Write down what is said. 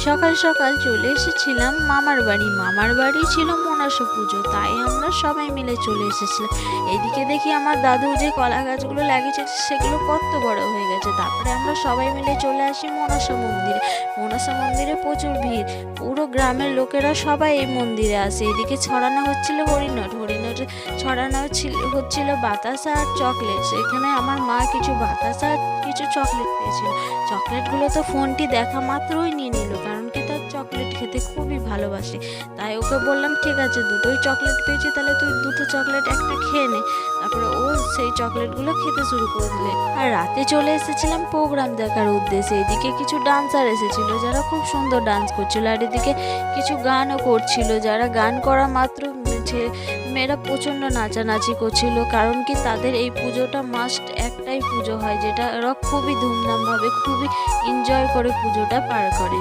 সকাল সকাল চলে এসেছিলাম মামার বাড়ি ছিল মনসা পুজো, তাই আমরা সবাই মিলে চলে এসেছিলাম। এদিকে দেখি আমার দাদু যে কলা গাছগুলো লাগিয়েছে সেগুলো কত বড় হয়ে গেছে। তারপরে আমরা সবাই মিলে চলে আসি মনসা মন্দিরে প্রচুর ভিড়, পুরো গ্রামের লোকেরা সবাই এই মন্দিরে আসে। এদিকে ছড়ানো হচ্ছিল হরিণট ছড়ানো হচ্ছিল বাতাসা আর চকলেট। সেখানে আমার মা কিছু বাতাসা আর কিছু চকলেট পেয়েছিল। চকলেটগুলো তো ফোনটি দেখা মাত্রই নিয়ে নিল, কারণ কি তার চকলেট খেতে খুবই ভালোবাসে। তাই ওকে বললাম ঠিক আছে, দুটোই চকলেট পেয়েছি, তাহলে তুই দুটো চকলেট একটা খেয়ে নে। তারপরে ও সেই চকলেটগুলো খেতে শুরু করে দিলে। আর রাতে চলে এসেছিলাম প্রোগ্রাম দেখার উদ্দেশ্যে। এদিকে কিছু ডান্সার এসেছিল যারা খুব সুন্দর ডান্স করছিল, আর এদিকে কিছু গানও করছিল, যারা গান করা মাত্র মেয়েরা প্রচণ্ড নাচানাচি করছিল। কারণ কি তাদের এই পুজোটা মাস্ট একটাই পুজো হয়, যেটা ওরা খুবই ধুমধামভাবে খুবই এনজয় করে পুজোটা পার করে।